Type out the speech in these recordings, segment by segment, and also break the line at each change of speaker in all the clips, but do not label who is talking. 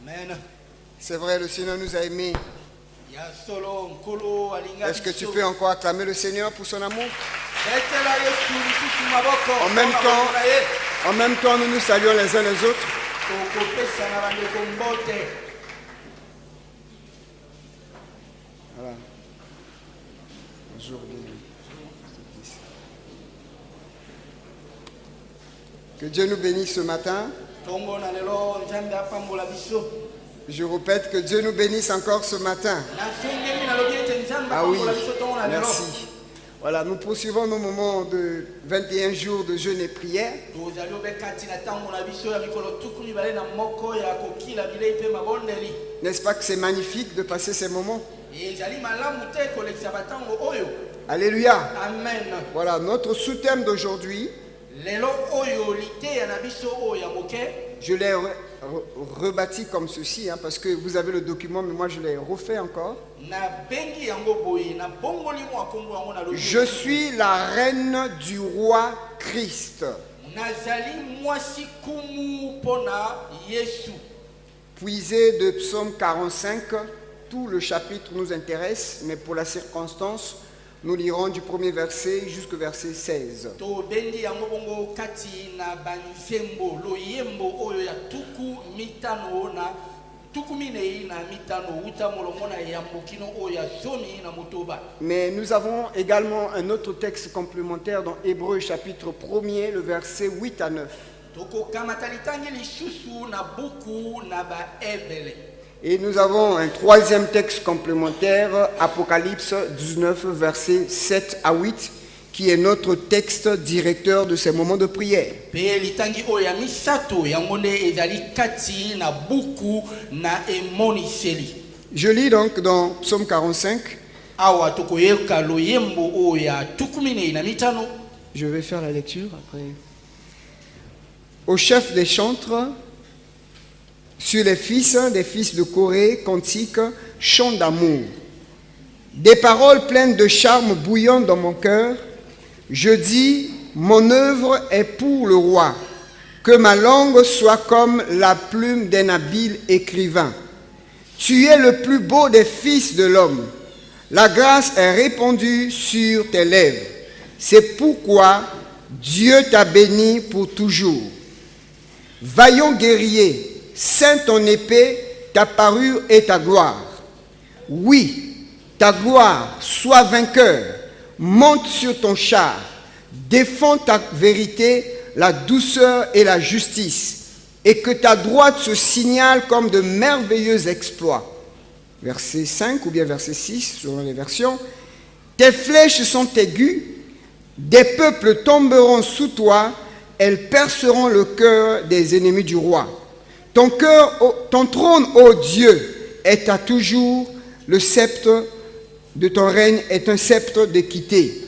Amen.
C'est vrai, le Seigneur nous a aimés. Est-ce que tu peux encore acclamer le Seigneur pour son amour? En même temps, nous nous saluons les uns les autres. Voilà. Bonjour. Que Dieu nous bénisse ce matin. Je répète, que Dieu nous bénisse encore ce matin. Ah oui, merci. Voilà, nous poursuivons nos moments de 21 jours de jeûne et prière. N'est-ce pas que c'est magnifique de passer ces moments? Alléluia.
Amen.
Voilà, notre sous-thème d'aujourd'hui, je l'ai rebâti comme ceci, parce que vous avez le document, mais moi je l'ai refait encore. Je suis la reine du roi Christ. Puisé de Psaume 45, tout le chapitre nous intéresse, mais pour la circonstance, nous lirons du premier verset jusqu'au verset 16. Mais nous avons également un autre texte complémentaire dans Hébreux chapitre 1er, le verset 8 à 9. Et nous avons un troisième texte complémentaire, Apocalypse 19, versets 7 à 8, qui est notre texte directeur de ces moments de prière. Je lis donc dans Psaume 45. Je vais faire la lecture après. Au chef des chantres, sur les fils des fils de Corée, cantique, chant d'amour. Des paroles pleines de charme bouillant dans mon cœur. Je dis, mon œuvre est pour le roi. Que ma langue soit comme la plume d'un habile écrivain. Tu es le plus beau des fils de l'homme. La grâce est répandue sur tes lèvres. C'est pourquoi Dieu t'a béni pour toujours. Vaillant guerrier, ceint ton épée, ta parure et ta gloire. Oui, ta gloire, sois vainqueur. Monte sur ton char. Défends ta vérité, la douceur et la justice. Et que ta droite se signale comme de merveilleux exploits. Verset 5 ou bien verset 6, selon les versions. Tes flèches sont aiguës. Des peuples tomberont sous toi. Elles perceront le cœur des ennemis du roi. Ton trône, ô Dieu, est à toujours. Le sceptre de ton règne est un sceptre d'équité.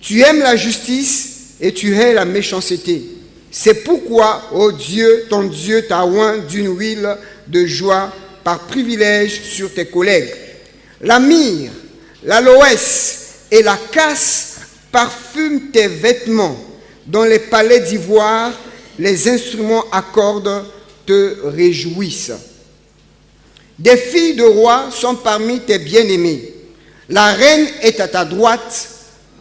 Tu aimes la justice et tu hais la méchanceté. C'est pourquoi, ô Dieu, ton Dieu t'a oint d'une huile de joie par privilège sur tes collègues. La myrrhe, l'aloès et la casse parfument tes vêtements. Dans les palais d'ivoire, les instruments à cordes te réjouissent. Des filles de rois sont parmi tes bien-aimés. La reine est à ta droite,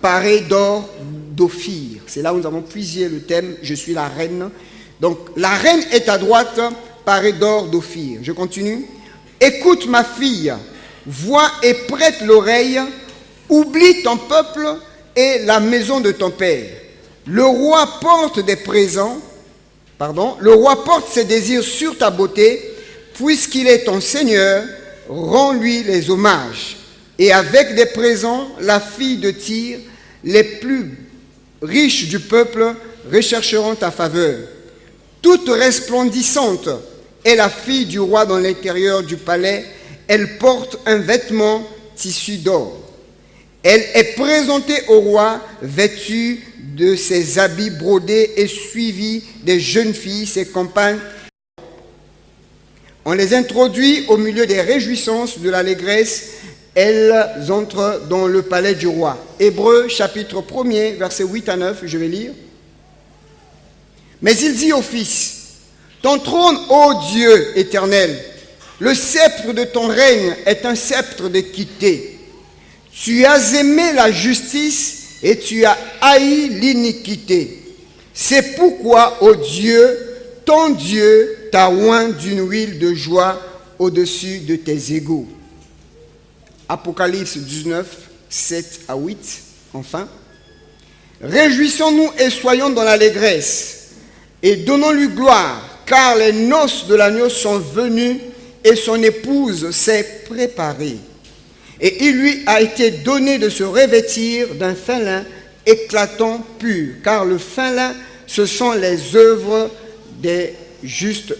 parée d'or d'Ophir. C'est là où nous avons puisé le thème « Je suis la reine ». Donc, la reine est à droite, parée d'or d'Ophir. Je continue. Écoute ma fille, vois et prête l'oreille, oublie ton peuple et la maison de ton père. Le roi porte ses désirs sur ta beauté, puisqu'il est ton Seigneur, rends-lui les hommages. Et avec des présents, la fille de Tyr, les plus riches du peuple, rechercheront ta faveur. Toute resplendissante est la fille du roi dans l'intérieur du palais. Elle porte un vêtement tissu d'or. Elle est présentée au roi vêtue de ses habits brodés et suivie des jeunes filles, ses compagnes. On les introduit au milieu des réjouissances de l'allégresse. Elles entrent dans le palais du roi. Hébreux chapitre 1er, versets 8 à 9, je vais lire. Mais il dit au Fils, ton trône, ô Dieu éternel, Le sceptre de ton règne est un sceptre d'équité. Tu as aimé la justice et tu as haï l'iniquité. C'est pourquoi, ô Dieu, ton Dieu t'a oint d'une huile de joie au-dessus de tes égaux. Apocalypse 19, 7 à 8, enfin. Réjouissons-nous et soyons dans l'allégresse, et donnons-lui gloire, car les noces de l'agneau sont venues, et son épouse s'est préparée. Et il lui a été donné de se revêtir d'un fin lin éclatant pur, car le fin lin, ce sont les œuvres des justes,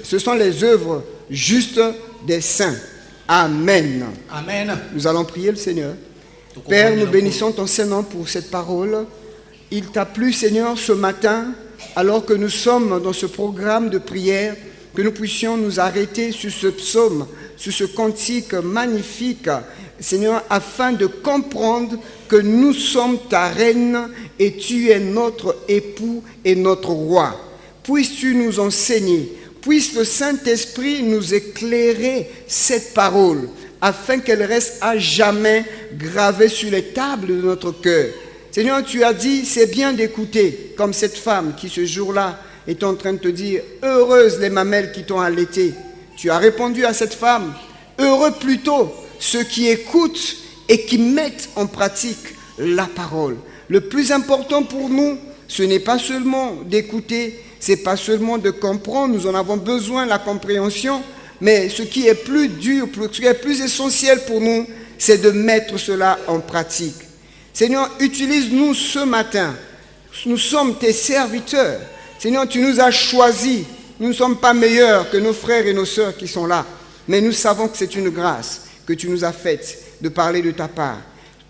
justes des saints. Amen.
Amen.
Nous allons prier le Seigneur. Père, nous bénissons ton Saint-Nom pour cette parole. Il t'a plu, Seigneur, ce matin, alors que nous sommes dans ce programme de prière, que nous puissions nous arrêter sur ce psaume, sur ce cantique magnifique, Seigneur, afin de comprendre que nous sommes ta reine et tu es notre époux et notre roi. Puisses-tu nous enseigner, puisse le Saint-Esprit nous éclairer cette parole, afin qu'elle reste à jamais gravée sur les tables de notre cœur. Seigneur, tu as dit, c'est bien d'écouter, comme cette femme qui ce jour-là est en train de te dire, heureuses les mamelles qui t'ont allaité. Tu as répondu à cette femme, heureux plutôt ceux qui écoutent et qui mettent en pratique la parole. Le plus important pour nous, ce n'est pas seulement d'écouter, c'est pas seulement de comprendre, nous en avons besoin, la compréhension, mais ce qui est plus dur, ce qui est plus essentiel pour nous, c'est de mettre cela en pratique. Seigneur, utilise-nous ce matin. Nous sommes tes serviteurs. Seigneur, tu nous as choisis. Nous ne sommes pas meilleurs que nos frères et nos sœurs qui sont là. Mais nous savons que c'est une grâce que tu nous as faite de parler de ta part.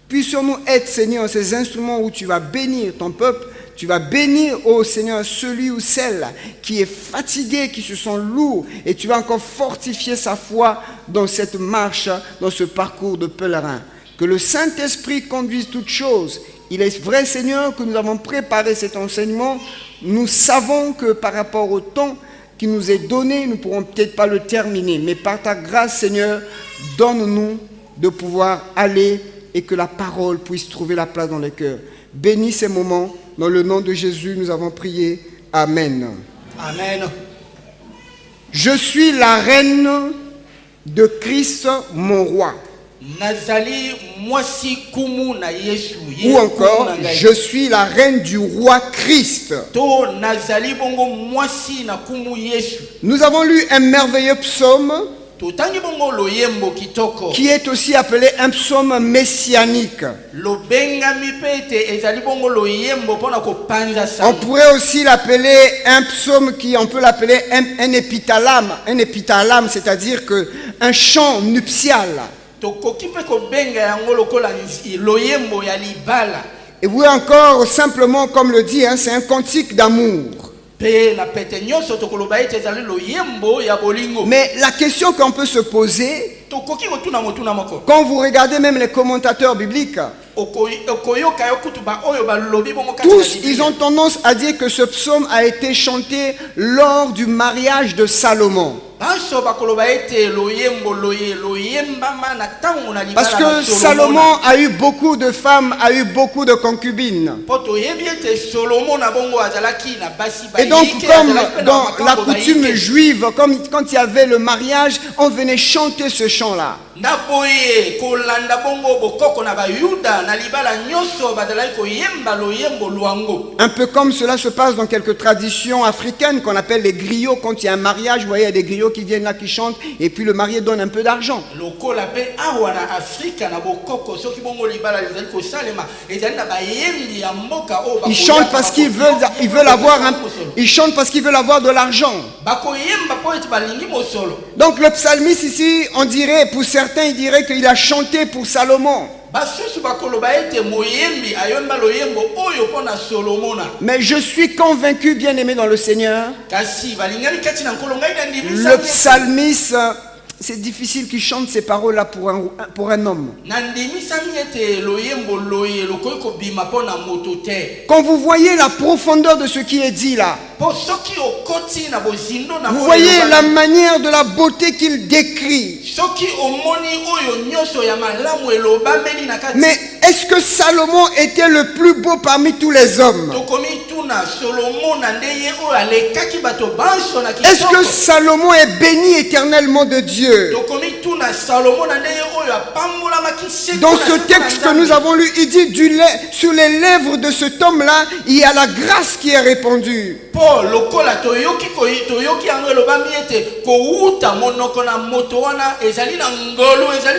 Puissions-nous être, Seigneur, ces instruments où tu vas bénir ton peuple. Tu vas bénir, ô Seigneur, celui ou celle qui est fatigué, qui se sent lourd. Et tu vas encore fortifier sa foi dans cette marche, dans ce parcours de pèlerin. Que le Saint-Esprit conduise toutes choses. Il est vrai, Seigneur, que nous avons préparé cet enseignement. Nous savons que par rapport au temps qui nous est donné, nous ne pourrons peut-être pas le terminer. Mais par ta grâce, Seigneur, donne-nous de pouvoir aller et que la parole puisse trouver la place dans les cœurs. Bénis ces moments. Dans le nom de Jésus, nous avons prié. Amen.
Amen.
Je suis la reine de Christ, mon roi. Ou encore, je suis la reine du roi Christ. Nous avons lu un merveilleux psaume qui est aussi appelé un psaume messianique. On pourrait aussi l'appeler un psaume on peut l'appeler un épithalame. Un épithalame, c'est-à-dire un chant nuptial. Et oui, encore simplement, comme le dit, c'est un cantique d'amour. Mais la question qu'on peut se poser, quand vous regardez même les commentateurs bibliques, tous, ils ont tendance à dire que ce psaume a été chanté lors du mariage de Salomon. Parce que Salomon a eu beaucoup de femmes, a eu beaucoup de concubines. Et donc, comme dans la coutume juive, comme quand il y avait le mariage, on venait chanter ce chant-là. Un peu comme cela se passe dans quelques traditions africaines qu'on appelle les griots. Quand il y a un mariage, vous voyez, il y a des griots qui viennent là, qui chantent, et puis le marié donne un peu d'argent. Ils chantent parce qu'ils veulent avoir de l'argent. Donc le psalmiste ici, on dirait, pour certains, il dirait qu'il a chanté pour Salomon. Mais je suis convaincu, bien aimé dans le Seigneur, le psalmiste c'est difficile qu'il chante ces paroles-là pour un homme. Quand vous voyez la profondeur de ce qui est dit là, vous voyez la manière de la beauté qu'il décrit. Mais est-ce que Salomon était le plus beau parmi tous les hommes? Est-ce que Salomon est béni éternellement de Dieu? Dans ce texte que nous avons lu, il dit sur les lèvres de cet homme-là, il y a la grâce qui est répandue.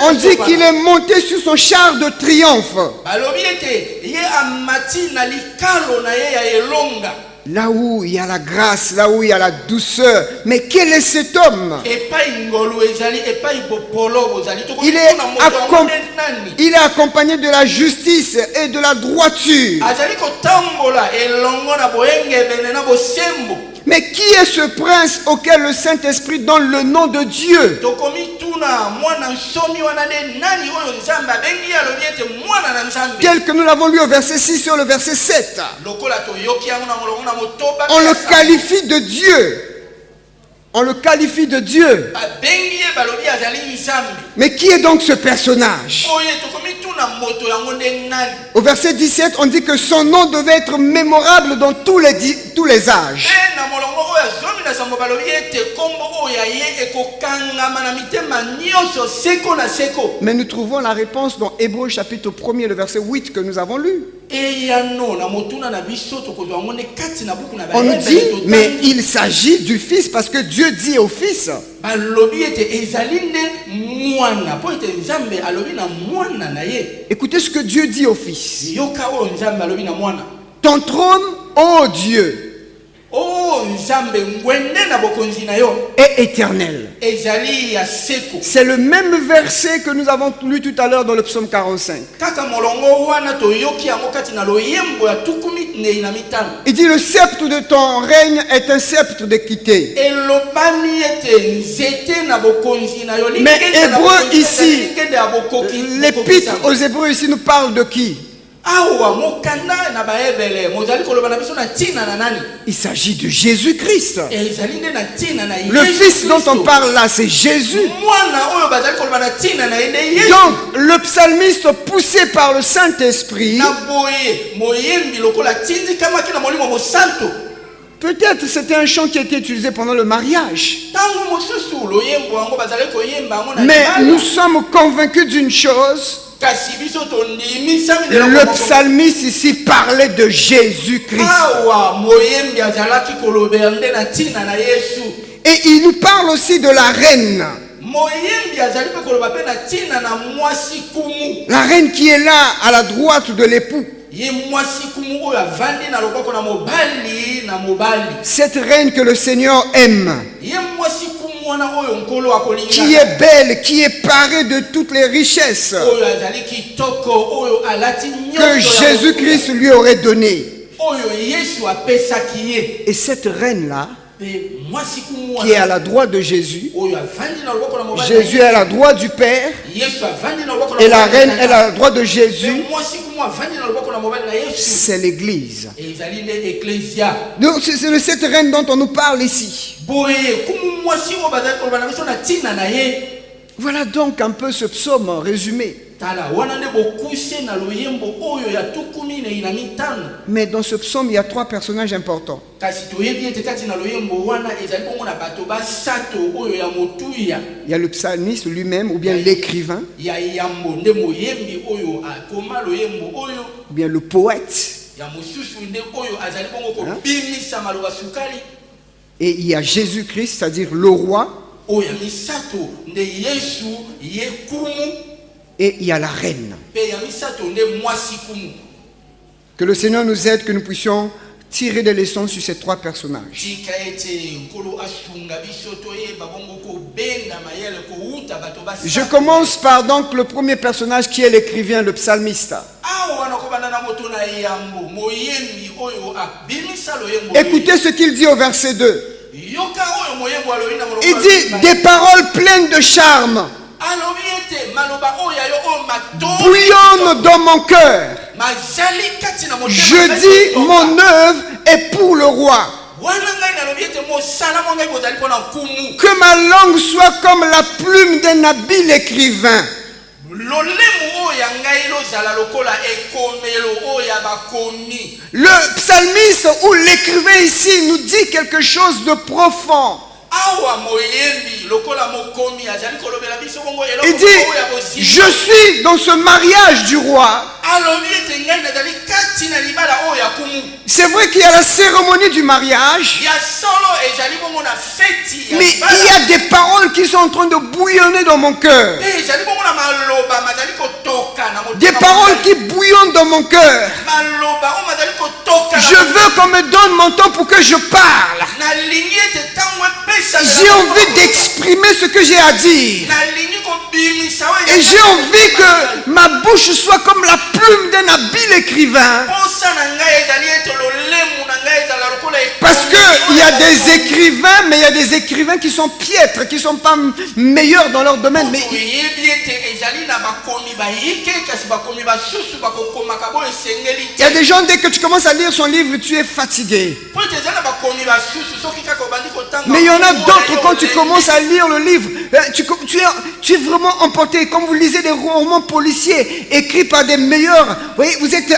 On dit qu'il est monté sur son char de triomphe. Là où il y a la grâce, là où il y a la douceur. Mais quel est cet homme? Il est accompagné de la justice et de la droiture. Mais qui est ce prince auquel le Saint-Esprit donne le nom de Dieu? Tel que nous l'avons lu au verset 6 sur le verset 7. On le qualifie de Dieu. On le qualifie de Dieu. Mais qui est donc ce personnage? Au verset 17, on dit que son nom devait être mémorable dans tous les âges. Mais nous trouvons la réponse dans Hébreux chapitre 1er, le verset 8 que nous avons lu. On nous dit, mais il s'agit du Fils parce que Dieu dit au Fils. Écoutez ce que Dieu dit au Fils. Ton trône, ô Dieu, est éternel. C'est le même verset que nous avons lu tout à l'heure dans le psaume 45. Il dit le sceptre de ton règne est un sceptre d'équité. Mais Hébreu ici, l'épître aux Hébreux ici nous parle de qui? Il s'agit de Jésus-Christ. Le Fils dont on parle là, c'est Jésus. Donc, le psalmiste poussé par le Saint-Esprit, peut-être c'était un chant qui a été utilisé pendant le mariage. Mais nous sommes convaincus d'une chose. Le psalmiste ici parlait de Jésus-Christ. Et il nous parle aussi de la reine. La reine qui est là à la droite de l'époux. Cette reine que le Seigneur aime, qui est belle, qui est parée de toutes les richesses que Jésus-Christ lui aurait données. Et cette reine-là, qui est à la droite de Jésus, Jésus est à la droite du Père, et la reine est à la droite de Jésus, c'est l'Église. Donc c'est de cette reine dont on nous parle ici. Voilà donc un peu ce psaume résumé. Mais dans ce psaume, il y a trois personnages importants. Il y a le psalmiste lui-même, ou bien l'écrivain, ou bien le poète. Et il y a Jésus-Christ, c'est-à-dire le roi. Et il y a la reine. Que le Seigneur nous aide, que nous puissions tirer des leçons sur ces trois personnages. Je commence par donc le premier personnage qui est l'écrivain, le psalmiste. Écoutez ce qu'il dit au verset 2. Il dit des paroles pleines de charme bouillonnent dans mon cœur. Je dis mon œuvre est pour le roi. Que ma langue soit comme la plume d'un habile écrivain. Le psalmiste ou l'écrivain ici nous dit quelque chose de profond. Il dit, je suis dans ce mariage du roi. C'est vrai qu'il y a la cérémonie du mariage, mais il y a des paroles qui sont en train de bouillonner dans mon cœur. Des paroles qui bouillonnent dans mon cœur. Je veux qu'on me donne mon temps pour que je parle. J'ai envie d'exprimer ce que j'ai à dire. Et j'ai envie que ma bouche soit comme la plume d'un habile écrivain. Parce qu'il y a des écrivains, mais il y a des écrivains qui sont piètres, qui ne sont pas meilleurs dans leur domaine. Mais il y a des gens, dès que tu commences à lire son livre, tu es fatigué. Mais il y en a d'autres, quand tu commences à lire le livre, tu es vraiment emporté. Comme vous lisez des romans policiers écrits par des meilleurs, vous voyez, vous êtes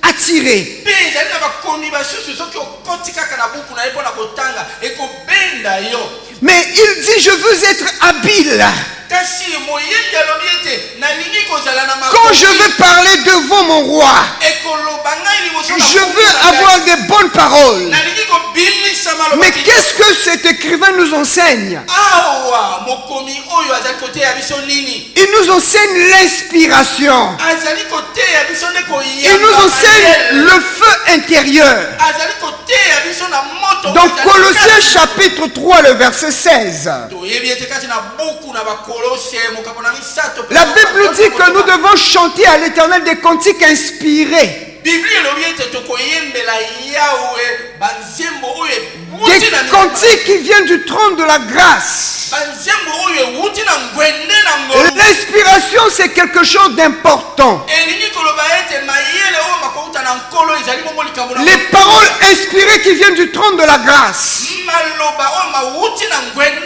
attiré. Mais il dit, je veux être habile. Quand je veux parler devant mon roi, je veux avoir des bonnes paroles. Mais qu'est-ce que cet écrivain nous enseigne? Il nous enseigne l'inspiration. Il nous enseigne le feu intérieur. Dans Colossiens chapitre 3, le verset 16. La Bible dit que nous devons chanter à l'Éternel des cantiques inspirés. Des cantiques qui viennent du trône de la grâce. L'inspiration, c'est quelque chose d'important. Les paroles inspirées qui viennent du trône de la grâce,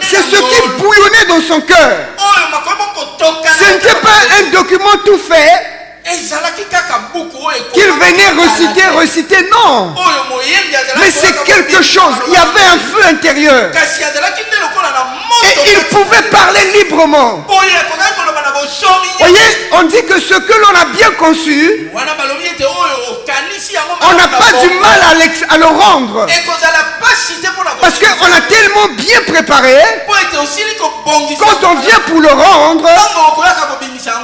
c'est ce qui bouillonnait dans son cœur. Ce n'était pas un document tout fait qu'il venait reciter, non. Mais c'est quelque chose. Il y avait un feu intérieur. Et il pouvait parler librement. Voyez, on dit que ce que l'on a bien conçu, on n'a pas du mal à le rendre. Parce qu'on a tellement bien préparé, quand on vient pour le rendre,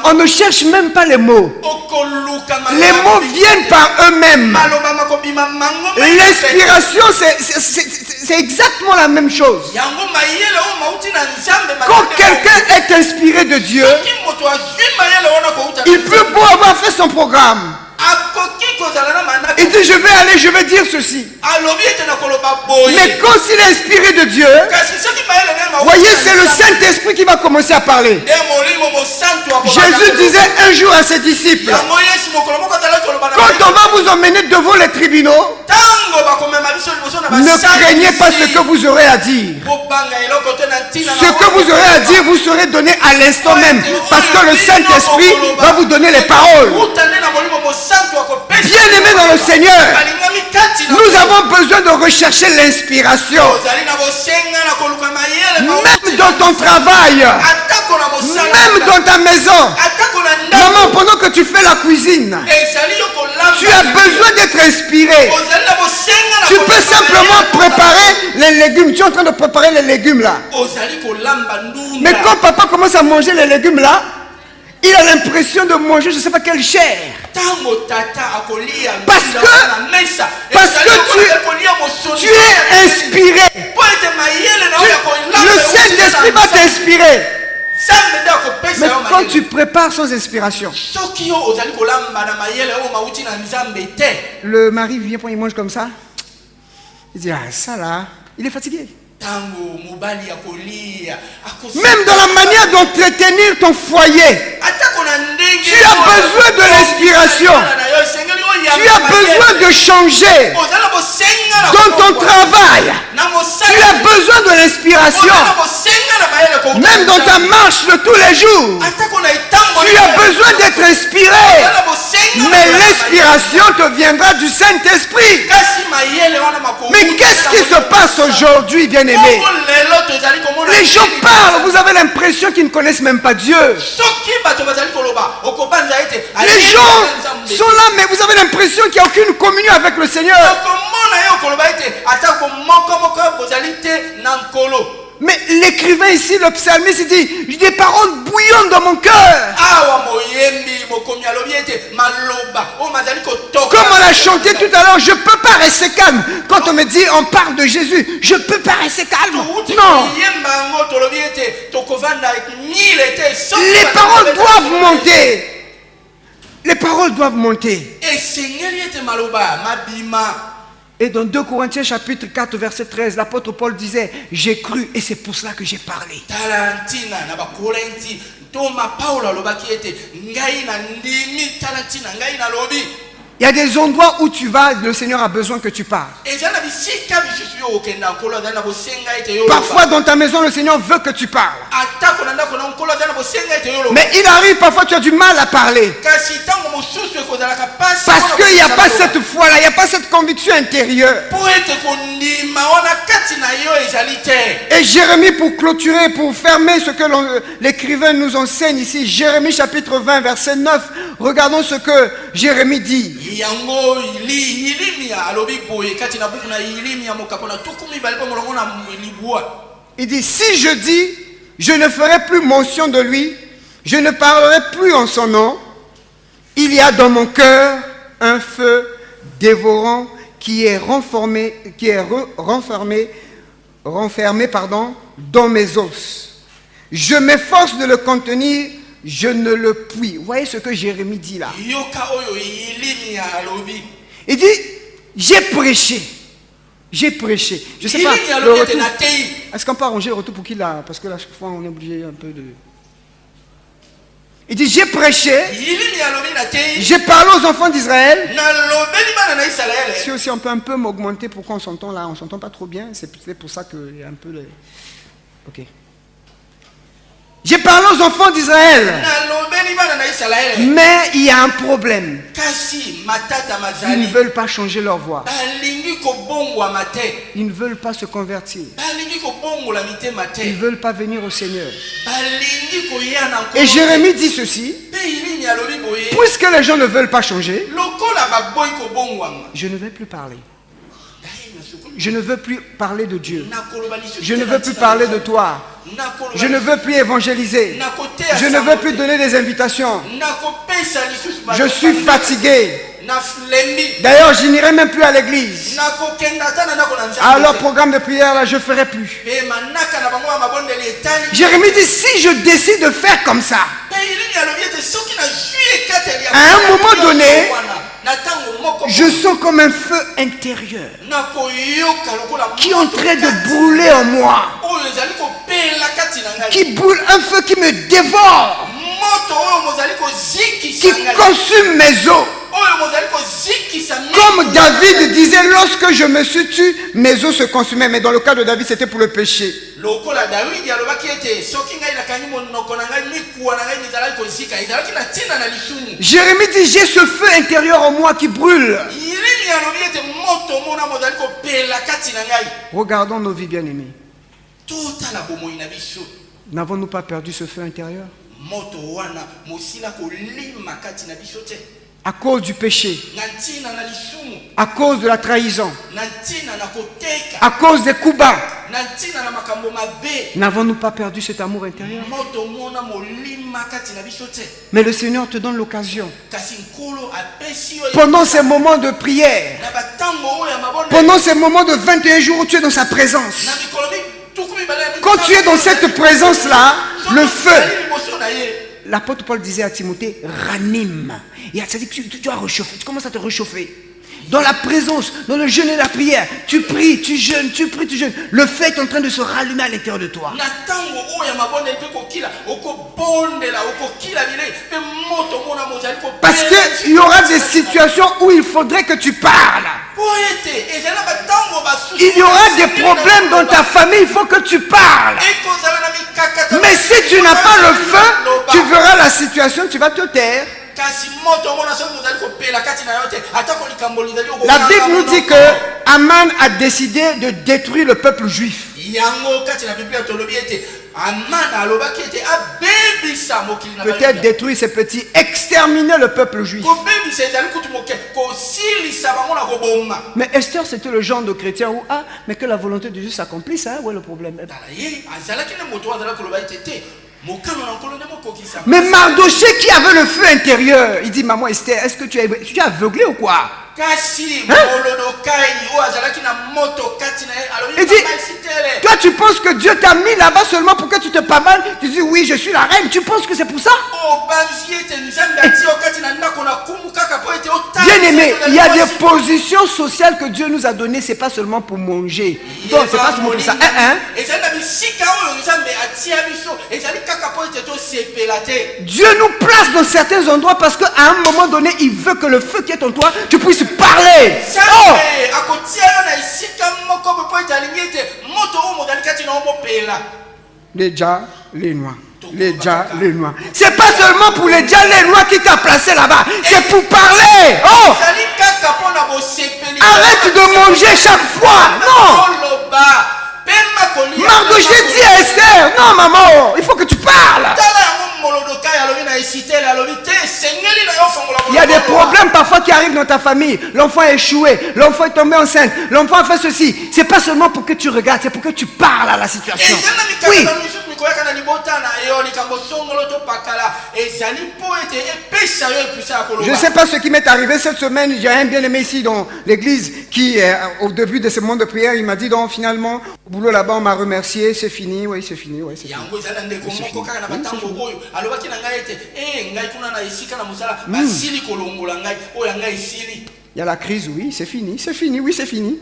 on ne cherche même pas les mots. Les mots viennent par eux-mêmes. L'inspiration, c'est exactement la même chose. Quand quelqu'un est inspiré de Dieu, il peut beau avoir fait son programme. Il dit, je vais aller, je vais dire ceci. Mais quand il est inspiré de Dieu, voyez, c'est le Saint-Esprit qui va commencer à parler. Jésus disait un jour à ses disciples, quand on va vous emmener devant les tribunaux, ne craignez pas ce que vous aurez à dire. Ce que vous aurez à dire vous serez donné à l'instant même. Parce que le Saint-Esprit va vous donner les paroles. Bien-aimés dans le Seigneur, nous avons besoin de rechercher l'inspiration. Même dans ton travail, même dans ta maison. Maman, pendant que tu fais la cuisine, tu as besoin d'être inspiré. Tu peux simplement préparer les légumes. Tu es en train de préparer les légumes là. Mais quand papa commence à manger les légumes là, il a l'impression de manger je ne sais pas quelle chair. Parce que tu es inspiré. Le Saint-Esprit va t'inspirer. Mais quand tu prépares sans inspiration, le mari vient, il mange comme ça. Il dit, ah ça là, il est fatigué. Même dans la manière d'entretenir ton foyer, tu as besoin de l'inspiration. Tu as besoin de changer. Dans ton travail, tu as besoin de l'inspiration. Même dans ta marche de tous les jours, tu as besoin d'être inspiré. Mais l'inspiration te viendra du Saint-Esprit. Mais qu'est-ce qui se passe aujourd'hui, bien-aimés? Les gens parlent, vous avez l'impression qu'ils ne connaissent même pas Dieu. Les gens sont là, mais vous avez l'impression qu'il n'y a aucune communion avec le Seigneur. Mais l'écrivain ici, le psalmiste, il dit, j'ai des paroles bouillantes dans mon cœur. Comme on l'a chanté tout à l'heure, je ne peux pas rester calme. Quand on me dit, on parle de Jésus, je ne peux pas rester calme. Non. Les paroles doivent monter. Les paroles doivent monter. Et dans 2 Corinthiens chapitre 4 verset 13, l'apôtre Paul disait, j'ai cru et c'est pour cela que j'ai parlé. Il y a des endroits où tu vas, le Seigneur a besoin que tu parles. Parfois dans ta maison, le Seigneur veut que tu parles. Mais il arrive parfois tu as du mal à parler. Parce qu'il n'y a pas cette foi-là, il n'y a pas cette conviction intérieure. Et Jérémie, pour clôturer, pour fermer ce que l'écrivain nous enseigne ici, Jérémie chapitre 20 verset 9, regardons ce que Jérémie dit. Il dit, si je dis, je ne ferai plus mention de lui, je ne parlerai plus en son nom, il y a dans mon cœur un feu dévorant qui est renfermé dans mes os. Je m'efforce de le contenir, je ne le puis. Vous voyez ce que Jérémie dit là? Il dit, j'ai prêché. J'ai prêché. Je ne sais pas, le retour. Est-ce qu'on peut arranger le retour pour qu'il a? Parce que là, chaque fois, on est obligé un peu de... Il dit, j'ai prêché. J'ai parlé aux enfants d'Israël. Si aussi on peut un peu m'augmenter pour qu'on s'entende là. On ne s'entend pas trop bien. C'est peut-être pour ça qu'il y a un peu de... Ok. J'ai parlé aux enfants d'Israël. Mais il y a un problème. Ils ne veulent pas changer leur voix. Ils ne veulent pas se convertir. Ils ne veulent pas venir au Seigneur. Et Jérémie dit ceci. Puisque les gens ne veulent pas changer, je ne vais plus parler. Je ne veux plus parler de Dieu. Je ne veux plus parler de toi. Je ne veux plus évangéliser. Je ne veux plus donner des invitations. Je suis fatigué. D'ailleurs, je n'irai même plus à l'église. Alors, programme de prière, là, je ne ferai plus. Jérémie dit, si je décide de faire comme ça, à un moment donné, je sens comme un feu intérieur qui est en train de brûler en moi. Qui brûle, un feu qui me dévore, qui consume mes os. Comme David disait, lorsque je me suis tué, mes os se consumaient. Mais dans le cas de David, c'était pour le péché. Jérémie dit, j'ai ce feu intérieur en moi qui brûle. Regardons nos vies, bien-aimés. N'avons-nous pas perdu ce feu intérieur? À cause du péché, à cause de la trahison, à cause des coups bas, n'avons-nous pas perdu cet amour intérieur? Mais le Seigneur te donne l'occasion. Pendant ces moments de prière, pendant ces moments de 21 jours où tu es dans sa présence, quand tu es dans cette présence-là, le feu, l'apôtre Paul disait à Timothée, ranime. C'est-à-dire que tu dois réchauffer, tu commences à te réchauffer. Dans la présence, dans le jeûne et la prière, tu pries, tu jeûnes, tu pries, tu jeûnes. Le feu est en train de se rallumer à l'intérieur de toi. Parce qu'il y aura des situations où il faudrait que tu parles. Il y aura des problèmes dans ta famille, il faut que tu parles. Mais si tu n'as pas le feu, tu verras la situation, tu vas te taire. La Bible nous dit que Aman a décidé de détruire le peuple juif. Peut-être détruire ses petits, exterminer le peuple juif. Mais Esther, c'était le genre de chrétien où, mais que la volonté de Dieu s'accomplisse, hein, où est le problème? Mais Mardoché qui avait le feu intérieur, il dit, maman Esther, est-ce que tu es aveuglé ou quoi? Il dit, toi tu penses que Dieu t'a mis là-bas seulement pour que tu te pavanes? Tu dis, oui, je suis la reine, tu penses que c'est pour ça? Bien aimé, il y a des positions sociales que Dieu nous a données, c'est pas seulement pour manger. Donc c'est pas seulement pour ça. Dieu nous place dans certains endroits parce qu'à un moment donné, il veut que le feu qui est en toi, tu puisses parler. Oh! Les djahs, les noirs. Les djahs, les noirs. C'est pas seulement pour les djahs, les noirs qui t'a placé là-bas. C'est pour parler. Oh! Arrête de manger chaque fois. Non! Mardoché dit à Esther, non maman, il faut que tu parles. Il y a des problèmes parfois qui arrivent dans ta famille. L'enfant est échoué, l'enfant est tombé enceinte, l'enfant a fait ceci. C'est pas seulement pour que tu regardes, c'est pour que tu parles à la situation. Oui. Je ne sais pas ce qui m'est arrivé cette semaine. J'ai un bien-aimé ici dans l'église qui, au début de ce moment de prière, il m'a dit donc finalement, au boulot là-bas, on m'a remercié, c'est fini, oui, c'est fini, oui, c'est fini. Il y a la crise, oui, c'est fini, oui, c'est fini.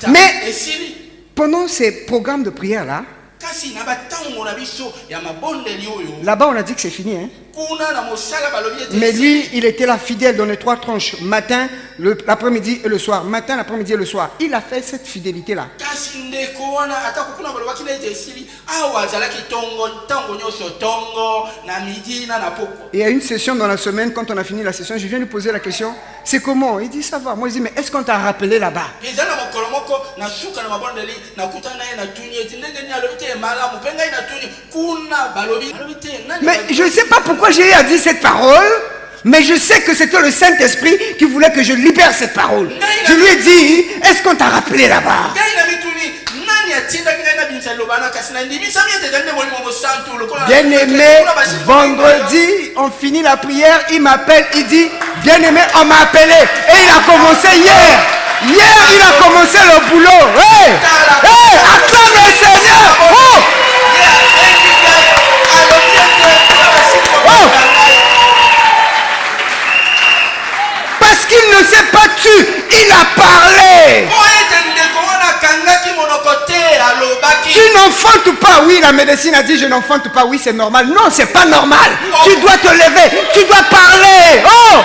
Mais pendant ces programmes de prière-là, là-bas, on a dit que c'est fini. Hein? Mais lui, il était là fidèle dans les 3 tranches. Matin, l'après-midi et le soir. Matin, l'après-midi et le soir. Il a fait cette fidélité-là. Et il y a une session dans la semaine, quand on a fini la session, je viens lui poser la question, c'est comment? Il dit, ça va. Moi, je dis, mais est-ce qu'on t'a rappelé là-bas? Mais je ne sais pas pourquoi j'ai dit cette parole, mais je sais que c'était le Saint-Esprit qui voulait que je libère cette parole. Je lui ai dit, est-ce qu'on t'a rappelé là-bas? Bien aimé, vendredi, on finit la prière, il m'appelle, il dit, bien aimé, on m'a appelé. Et il a commencé hier. Hier, il a commencé le boulot. Hey, hey, acclame le Seigneur. Oh! Oh! Parce qu'il ne s'est pas tué, il a parlé. Tu n'enfantes pas. Oui, la médecine a dit je n'enfante pas. Oui, c'est normal. Non, c'est pas normal. Tu dois te lever, tu dois parler. Oh!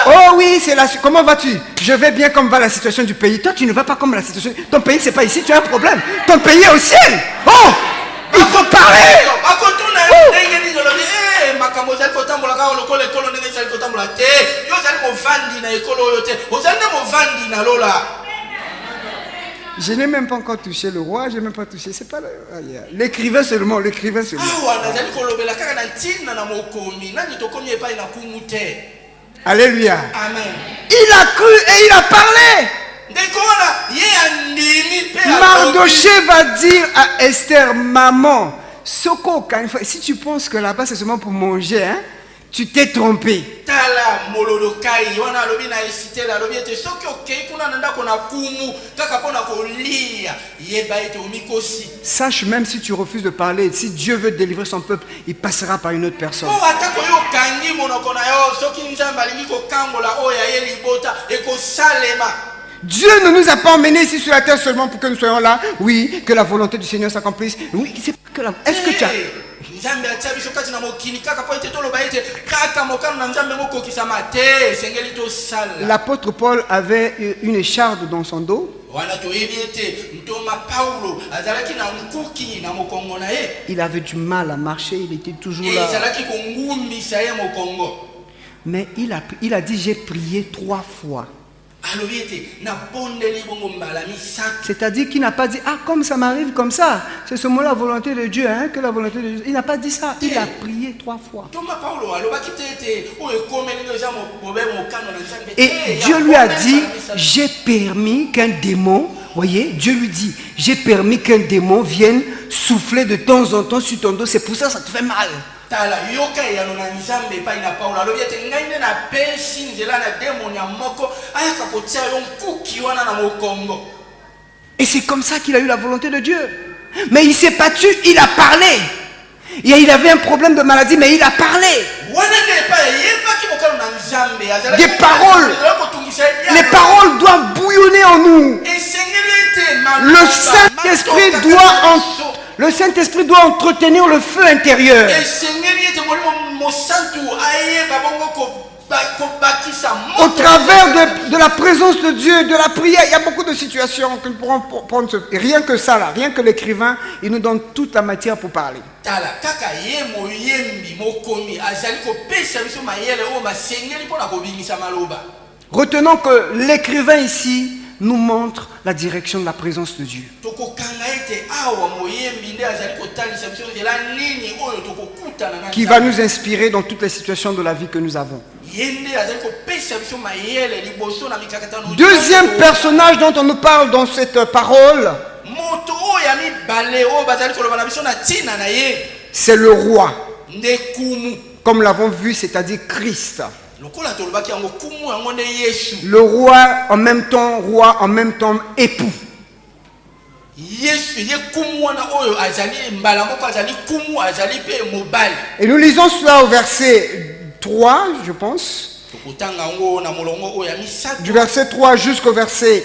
Oh oui, c'est la... Comment vas-tu? Je vais bien comme va la situation du pays. Toi, tu ne vas pas comme la situation... Ton pays, c'est pas ici, tu as un problème. Ton pays est au ciel. Oh! Il faut parler. Je n'ai même pas encore touché le roi, je n'ai même pas touché, c'est pas l'écrivain seulement, l'écrivain seulement. Alléluia. Amen. Il a cru et il a parlé. Mardoché va dire à Esther, maman, Soko, si tu penses que là-bas c'est seulement pour manger, hein, Tu t'es trompé.
Tala molodokai wana alobi na esite la alobi ete soki okei kuna na ndako na kumu kaka pona kolia yeba ete omikosi.
Sache, même si tu refuses de parler, si Dieu veut délivrer son peuple, il passera par une autre personne.
O atako yo kangi monoko na yo soki nzambe alingi kokangola oyo ya ye libota ekosalema.
Dieu ne nous a pas emmenés ici sur la terre seulement pour que nous soyons là. Oui, que la volonté du Seigneur s'accomplisse. Oui, c'est que la... Est-ce que tu as... L'apôtre Paul avait une écharde dans son dos. Il avait du mal à marcher, il était toujours là. Mais il a dit, j'ai prié 3 fois. C'est-à-dire qu'il n'a pas dit, ah, comme ça m'arrive comme ça, c'est seulement la volonté de Dieu, hein, que la volonté de Dieu. Il n'a pas dit ça, il a prié 3 fois. Et Dieu lui a dit, j'ai permis qu'un démon, voyez, Dieu lui dit, j'ai permis qu'un démon vienne souffler de temps en temps sur ton dos, c'est pour ça que ça te fait mal. Et c'est comme ça qu'il a eu la volonté de Dieu. Mais il s'est battu, il a parlé. Et il avait un problème de maladie, mais il a parlé. Des paroles. Les paroles doivent bouillonner en nous. Le Saint-Esprit doit entretenir le feu intérieur. Au travers de la présence de Dieu, de la prière, il y a beaucoup de situations que nous pourrons prendre. Rien que ça, là, rien que l'écrivain, il nous donne toute la matière pour parler. Retenons que l'écrivain ici nous montre la direction de la présence de Dieu. Qui va nous inspirer dans toutes les situations de la vie que nous avons. Deuxième personnage dont on nous parle dans cette parole, c'est le roi. Comme l'avons vu, c'est-à-dire Christ. Le roi, en même temps époux. Et nous lisons cela au verset 3, je pense. Du verset 3 jusqu'au verset...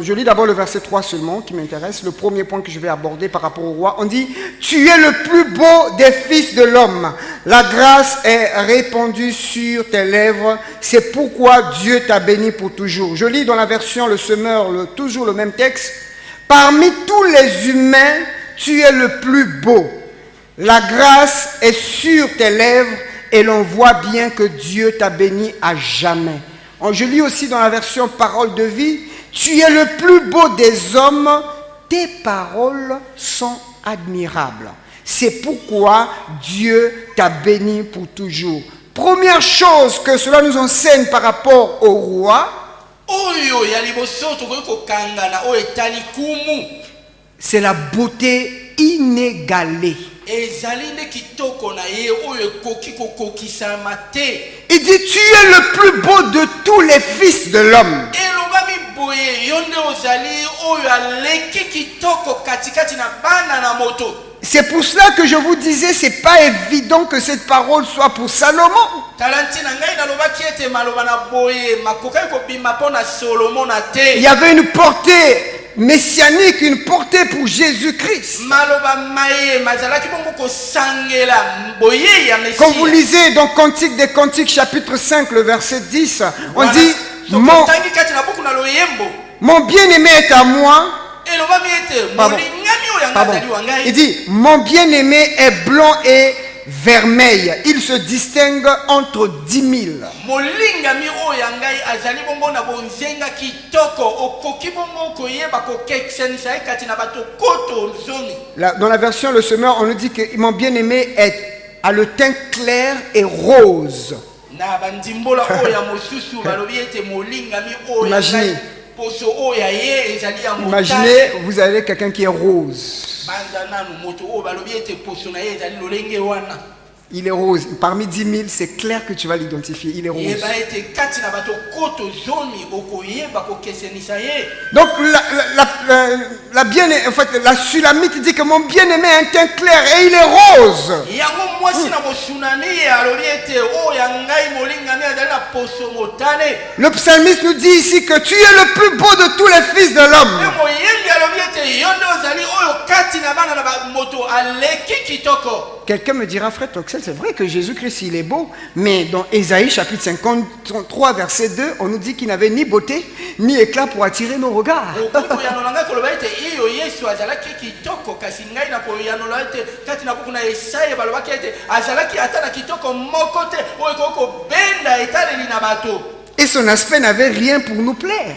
Je lis d'abord le verset 3 seulement qui m'intéresse. Le premier point que je vais aborder par rapport au roi. On dit, tu es le plus beau des fils de l'homme. La grâce est répandue sur tes lèvres. C'est pourquoi Dieu t'a béni pour toujours. Je lis dans la version Le Semeur, toujours le même texte. Parmi tous les humains, tu es le plus beau. La grâce est sur tes lèvres et l'on voit bien que Dieu t'a béni à jamais. Je lis aussi dans la version Parole de vie. Tu es le plus beau des hommes, tes paroles sont admirables. C'est pourquoi Dieu t'a béni pour toujours. Première chose que cela nous enseigne par rapport au roi, c'est la beauté inégalée. Il dit, tu es le plus beau de tous les fils de l'homme. C'est pour cela que je vous disais, c'est pas évident que cette parole soit pour Salomon. Il y avait une portée messianique, une portée pour Jésus-Christ. Quand vous lisez dans Cantique des Cantiques chapitre 5 le verset 10, on dit mon bien-aimé est à moi. Pardon. Il dit mon bien-aimé est blanc et vermeil. Il se distingue entre 10 000. Dans la version Le Semeur, on nous dit que mon bien-aimé a le teint clair et rose. Imaginez, vous avez quelqu'un qui est rose. Il est rose. Parmi 10 000, c'est clair que tu vas l'identifier. Il est rose. Donc, en fait, la Sulamite dit que mon bien-aimé a un teint clair et il est rose. Le psalmiste nous dit ici que tu es le plus beau de tous les fils de l'homme. Quelqu'un me dira, frère Toxel, c'est vrai que Jésus-Christ, il est beau, mais dans Ésaïe chapitre 53, verset 2, on nous dit qu'il n'avait ni beauté, ni éclat pour attirer nos regards. Et son aspect n'avait rien pour nous plaire.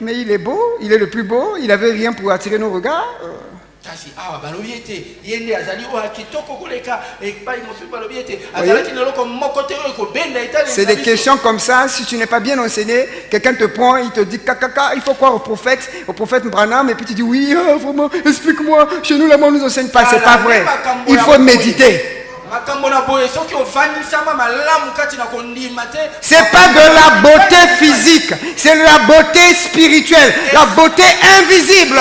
Mais il est beau, il est le plus beau, il n'avait rien pour attirer nos regards. C'est des questions comme ça. Si tu n'es pas bien enseigné, quelqu'un te prend, il te dit il faut croire au prophète Branham, et puis tu dis oui, vraiment, explique-moi. Chez nous, la mort ne nous enseigne pas. C'est pas vrai. Il faut méditer. C'est pas de la beauté physique, c'est de la beauté spirituelle, la beauté invisible.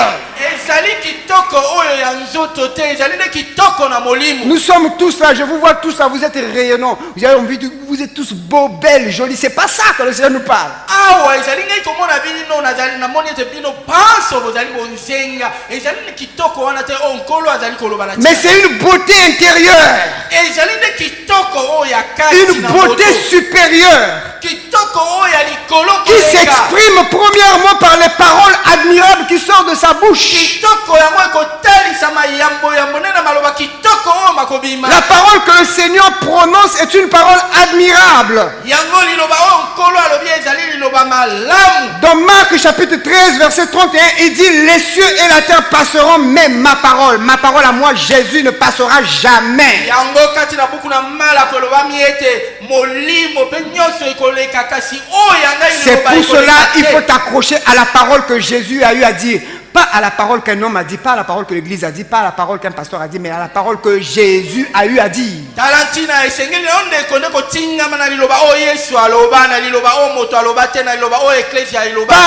Nous sommes tous là, je vous vois tous là, vous êtes rayonnants, vous êtes tous beaux, belles, jolis. C'est pas ça que le Seigneur nous parle. Mais c'est une beauté intérieure, une beauté supérieure qui s'exprime premièrement par les paroles admirables qui sortent de sa bouche. La parole que le Seigneur prononce est une parole admirable. Dans Marc chapitre 13 verset 31, il dit: les cieux et la terre passeront, mais ma parole à moi, Jésus, ne passera jamais. C'est pour cela il faut t'accrocher à la parole que Jésus a eu à dire. Pas à la parole qu'un homme a dit, pas à la parole que l'église a dit, pas à la parole qu'un pasteur a dit, mais à la parole que Jésus a eu à dire. Pas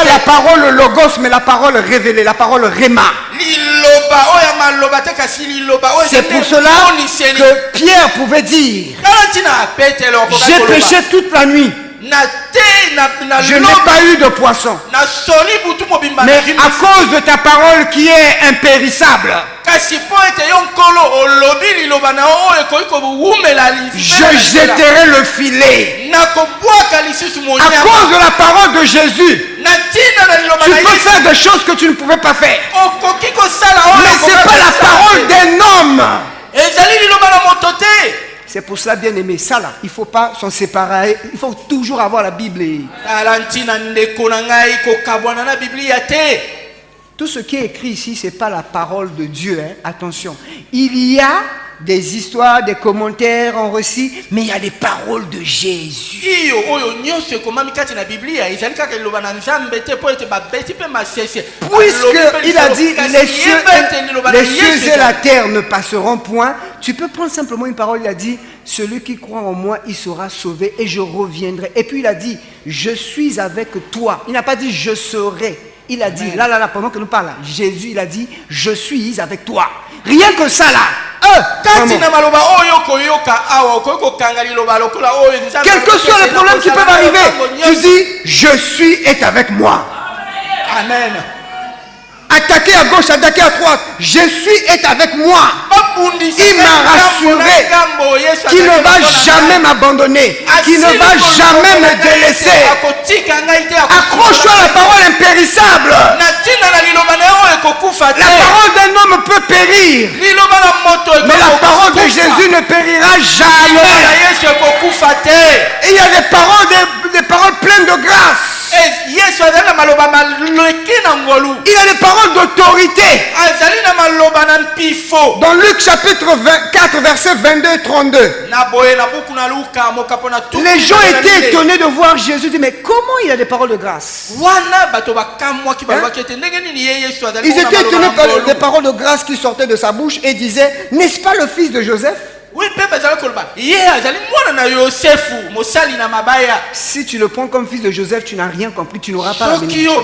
la parole logos, mais la parole révélée, la parole réma. C'est pour cela que Pierre pouvait dire: j'ai péché toute la nuit. Je n'ai pas eu de poisson, mais à cause de ta parole qui est impérissable, je jetterai le filet. À cause de la parole de Jésus, tu peux faire des choses que tu ne pouvais pas faire. Mais ce n'est pas la parole d'un homme. C'est pour cela, bien aimé, ça là, il ne faut pas s'en séparer. Il faut toujours avoir la Bible. Tout ce qui est écrit ici, ce n'est pas la parole de Dieu. Hein. Attention. Il y a des histoires, des commentaires en récit, mais il y a des paroles de Jésus. Puisqu'il a dit les cieux et la terre ne passeront point, tu peux prendre simplement une parole. Il a dit: celui qui croit en moi, il sera sauvé et je reviendrai. Et puis il a dit: je suis avec toi. Il n'a pas dit je serai. Il a dit, là, pendant que nous parlons, Jésus, il a dit: je suis avec toi. Rien que ça là. Quels que soient les problèmes qui peuvent arriver, tu dis: je suis est avec moi. Amen. Attaquer à gauche, attaquer à droite, je suis est avec moi. Il m'a rassuré qu'il ne va jamais m'abandonner, qu'il ne va jamais me délaisser. Accroche-toi à la parole impérissable. La parole d'un homme peut périr, mais la parole de Jésus ne périra jamais. Et il y a des paroles pleines de grâce. Il a des paroles d'autorité. Dans Luc chapitre 4, versets 22 et 32. Les gens étaient étonnés de voir Jésus. Mais comment il a des paroles de grâce? Ils étaient étonnés par les paroles de grâce qui sortaient de sa bouche et disaient, n'est-ce pas le fils de Joseph? Si tu le prends comme fils de Joseph, tu n'as rien compris, tu n'auras pas la bénédiction.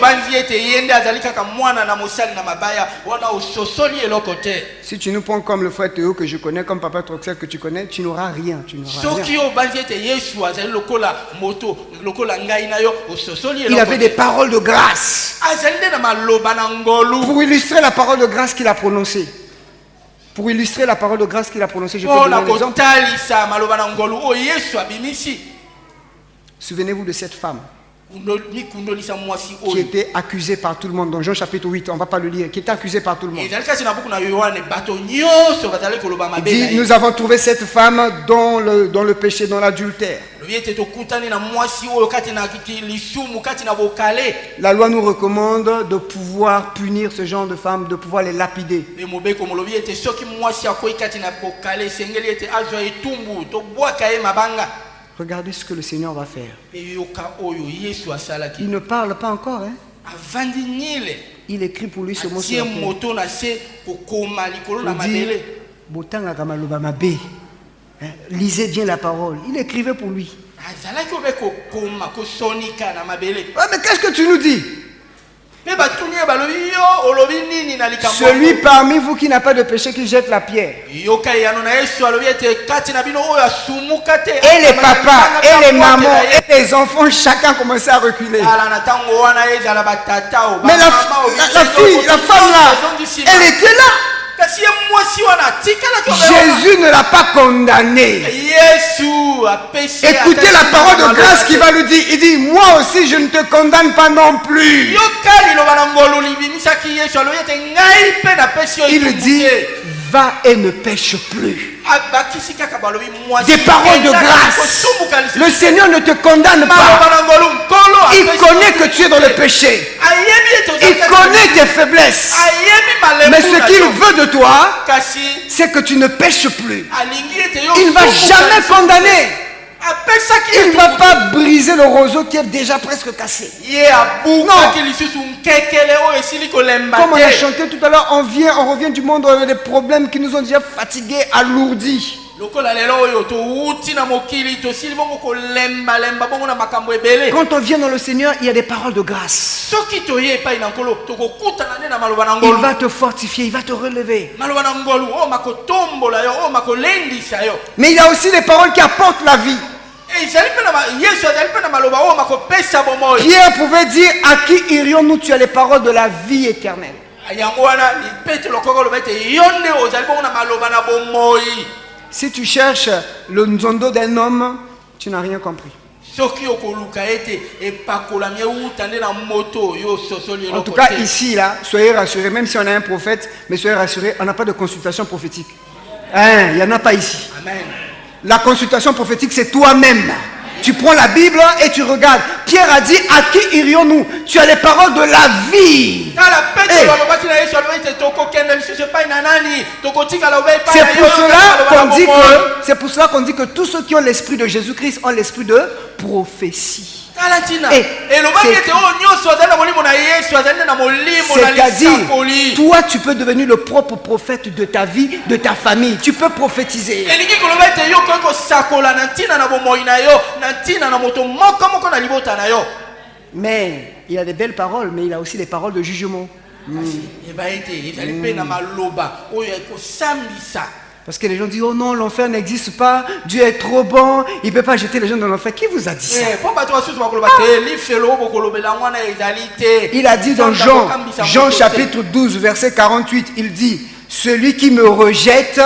Si tu nous prends comme le frère Théo que je connais, comme papa Troxel que tu connais, tu n'auras rien, tu n'auras rien. Il avait des paroles de grâce. Pour illustrer la parole de grâce qu'il a prononcée. Pour illustrer la parole de grâce qu'il a prononcée, je peux donner un exemple. Souvenez-vous de cette femme qui était accusée par tout le monde. Dans Jean chapitre 8, on ne va pas le lire, qui était accusée par tout le monde. Il dit, nous avons trouvé cette femme dans le péché, dans l'adultère. La loi nous recommande de pouvoir punir ce genre de femmes, de pouvoir les lapider. Regardez ce que le Seigneur va faire. Il ne parle pas encore. Hein? Il écrit pour lui ce mot sur la terre. Lisez bien la parole. Il écrivait pour lui. Mais qu'est-ce que tu nous dis? Celui parmi vous qui n'a pas de péché, qui jette la pierre. Et les papas, et les mamans, et les enfants, chacun commençait à reculer. Mais la femme là, elle était là. Jésus ne l'a pas condamné. Écoutez la parole de grâce qu'il va lui dire. Il dit, moi aussi je ne te condamne pas non plus. Il dit, va et ne pêche plus. Des paroles de grâce. Le Seigneur ne te condamne pas. Il connaît que tu es dans le péché. Il connaît tes faiblesses. Mais ce qu'il veut de toi, c'est que tu ne pêches plus. Il ne va jamais condamner. Il ne va pas briser le roseau qui est déjà presque cassé. Non. Comme on a chanté tout à l'heure, on revient du monde où il y a des problèmes qui nous ont déjà fatigués, alourdis. Quand on vient dans le Seigneur, il y a des paroles de grâce. Il va te fortifier, il va te relever. Mais il y a aussi des paroles qui apportent la vie. Pierre pouvait dire, à qui irions-nous? Tu as les paroles de la vie éternelle. Si tu cherches le nzondo d'un homme, tu n'as rien compris. En tout cas, ici, là, soyez rassurés, même si on a un prophète, mais soyez rassurés, on n'a pas de consultation prophétique. Il n'y en a pas ici. Amen. La consultation prophétique, c'est toi-même. Tu prends la Bible et tu regardes. Pierre a dit, à qui irions-nous? Tu as les paroles de la vie. C'est pour cela qu'on dit que tous ceux qui ont l'esprit de Jésus-Christ ont l'esprit de prophétie. C'est-à-dire, toi tu peux devenir le propre prophète de ta vie, de ta famille. Tu peux prophétiser. Mais il y a des belles paroles, mais il y a aussi des paroles de jugement. Parce que les gens disent, oh non, l'enfer n'existe pas, Dieu est trop bon, il ne peut pas jeter les gens dans l'enfer. Qui vous a dit ça? Il a dit dans Jean chapitre 12, verset 48, il dit, celui qui me rejette,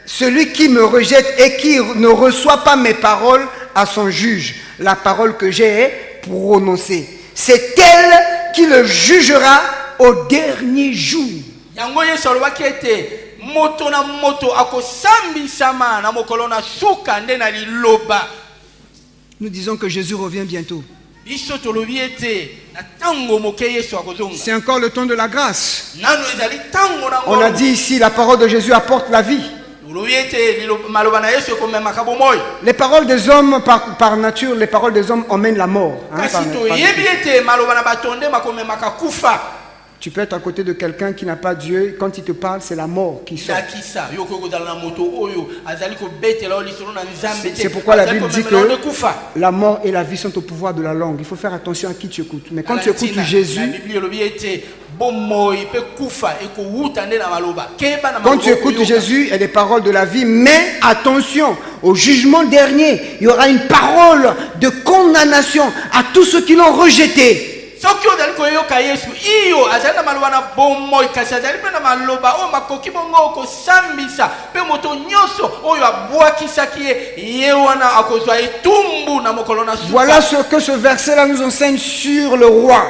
celui qui me rejette et qui ne reçoit pas mes paroles à son juge, la parole que j'ai prononcée, c'est elle qui le jugera au dernier jour. Nous disons que Jésus revient bientôt.
biso tolobi ete na tango moke Yesu akozonga.
C'est encore le temps de la grâce.
Nano ezali tango na
On a dit ici, la parole de Jésus apporte la vie.
tolobi ete maloba na Yesu ekomemaka bomoi.
Les paroles des hommes, par nature, les paroles des hommes emmènent la mort. Hein,
kasi toyebi ete maloba na batonde makomemaka kufa.
Tu peux être à côté de quelqu'un qui n'a pas Dieu. Quand il te parle, c'est la mort qui sort. C'est pourquoi la Bible dit que la mort et la vie sont au pouvoir de la langue. Il faut faire attention à qui tu écoutes. Mais quand tu écoutes Jésus, quand tu écoutes Jésus, il y a des paroles de la vie. Mais attention, au jugement dernier, il y aura une parole de condamnation à tous ceux qui l'ont rejeté.
soki ozali koyoka Yesu iyo azali na maloba na bomoi kasi azali mpe na maloba oyo makoki bongo kosambisa mpe moto nyonso oyo abwakisaki ye wana akozwa etumbu na mokolo na suka.
Voilà ce que ce verset-là nous enseigne sur le roi.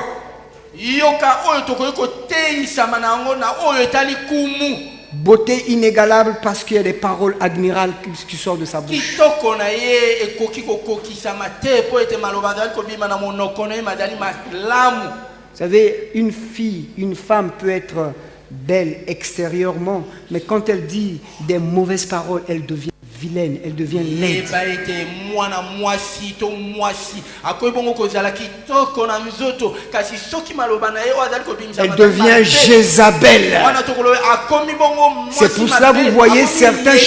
yoka oyo tokoki koteisama na yango na oyo etali kumu.
Beauté inégalable parce qu'il y a des paroles admirables qui sortent de sa bouche.
kitoko na ye ekoki kokokisama te po ete maloba azali kobima na monoko na ye mazali malamu.
Vous savez, une fille, une femme peut être belle extérieurement, mais quand elle dit des mauvaises paroles, elle devient vilaine, elle devient laide. Elle devient Jézabel. C'est pour cela que vous voyez certains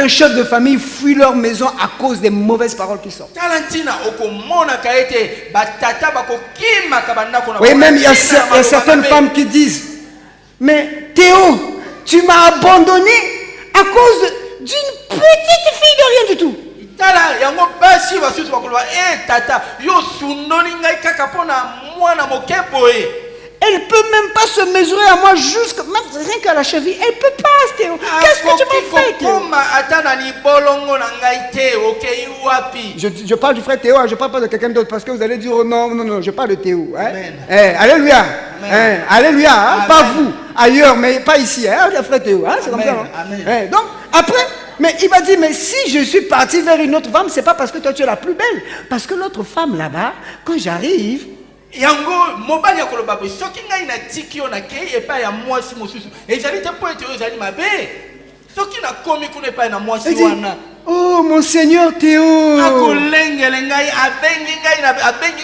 chefs de famille fuient leur maison à cause des mauvaises paroles qui sortent. Oui, même il y a certaines femmes qui disent, mais Théo, tu m'as abandonné à cause d'une petite fille de rien du tout. Elle ne peut même pas se mesurer à moi jusqu'à rien qu'à la cheville. Elle ne peut pas, Théo. Qu'est-ce que tu m'as fait, Théo? Je parle du frère Théo, je ne parle pas de quelqu'un d'autre parce que vous allez dire oh, non, non, non, je parle de Théo. Hein? Alléluia. Hein? Alléluia. Hein? Pas vous, ailleurs, mais pas ici. Hein? Le frère Théo. Hein? C'est comme ça. Hein? Donc, après, mais il va dire, mais si je suis parti vers une autre femme, ce n'est pas parce que toi tu es la plus belle. Parce que l'autre femme là-bas, quand j'arrive,
yango mobali ya koloba bo soki ngai na tiki yo na kei epa ya mwasi mosusu ezali te po ete yo ezali mabe soki na komi kuna epa na mwasi wana
oh mon Seigneur Théo
akolengele ngai abengi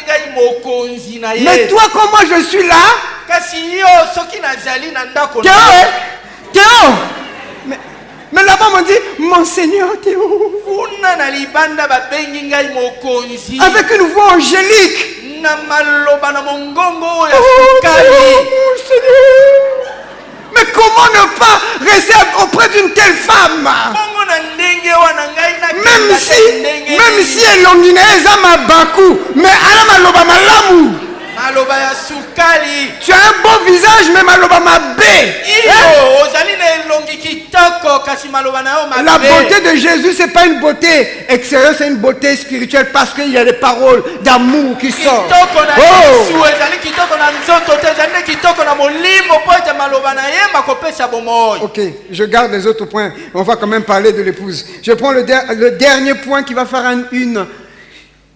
ngai mokonzi na ye.
Mais toi comment je suis là
kasi yo soki nazali na ndako
Théo mais là-bas on dit mon Seigneur Théo
kuna na libanda babengi ngai mokonzi
avec une voix angélique.
Oh,
mais comment ne pas rester auprès d'une telle femme? Même si elle est longinaise à ma bakou, mais elle a ma malamu. Tu as un beau visage, mais maloba ma bé. La beauté de Jésus, c'est pas une beauté extérieure, c'est une beauté spirituelle parce qu'il y a des paroles d'amour qui sortent. Ok, je garde les autres points. On va quand même parler de l'épouse. Je prends le dernier point qui va faire une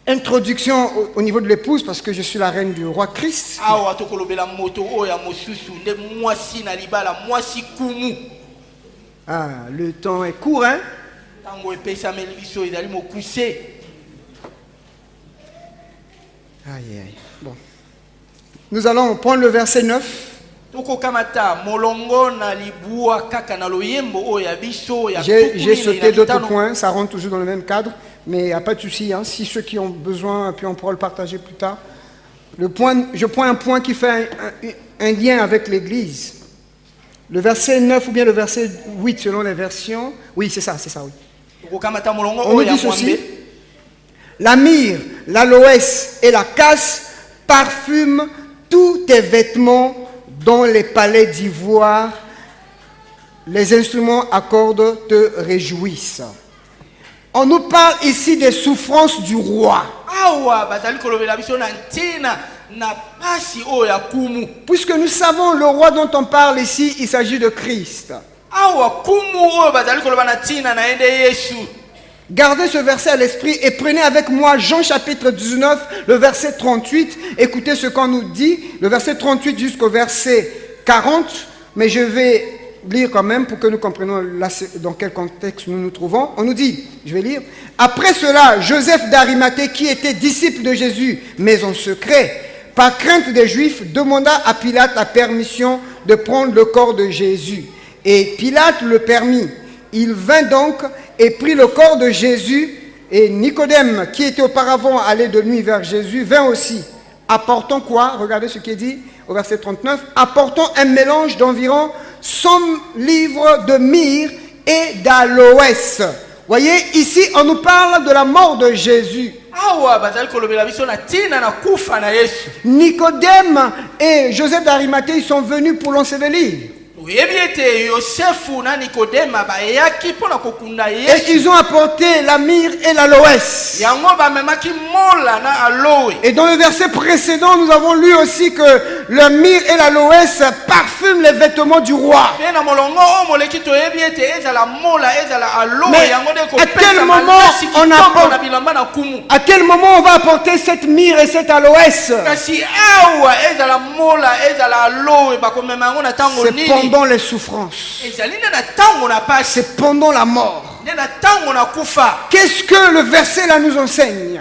introduction au niveau de l'épouse parce que je suis la reine du roi Christ. Ah, le temps est court, hein? Aïe, aïe. Bon. Nous allons prendre le verset 9. J'ai sauté d'autres points, ça rentre toujours dans le même cadre, mais il n'y a pas de souci. Hein. Si ceux qui ont besoin, puis on pourra le partager plus tard. Je prends un point qui fait un lien avec l'Église. Le verset 9 ou bien le verset 8 selon les versions. Oui, c'est ça, oui. On nous dit ceci. La myrrhe, l'aloès et la casse parfument tous tes vêtements dans les palais d'ivoire. Les instruments à cordes te réjouissent. On nous parle ici des souffrances du roi. Puisque nous savons le roi dont on parle ici, il s'agit de Christ. Gardez ce verset à l'esprit et prenez avec moi Jean chapitre 19, le verset 38. Écoutez ce qu'on nous dit, le verset 38 jusqu'au verset 40. Mais je vais lire quand même pour que nous comprenions là, dans quel contexte nous nous trouvons. On nous dit, je vais lire. Après cela, Joseph d'Arimathée, qui était disciple de Jésus, mais en secret, par crainte des Juifs, demanda à Pilate la permission de prendre le corps de Jésus. Et Pilate le permit. Il vint donc et prit le corps de Jésus. Et Nicodème, qui était auparavant allé de nuit vers Jésus, vint aussi. Apportant quoi? Regardez ce qui est dit au verset 39. Apportant un mélange d'environ 100 livres de myrrhe et d'aloès. Voyez, ici, on nous parle de la mort de Jésus. Nicodème et Joseph d'Arimathée, ils sont venus pour l'ensevelir. Et ils ont apporté la myrrhe et l'aloès. Et dans le verset précédent, nous avons lu aussi que la myrrhe et l'aloès parfument les vêtements du roi. Mais à quel moment on va apporter cette myrrhe et cette aloès? C'est pendant les souffrances. C'est pendant la mort. Qu'est-ce que le verset là nous enseigne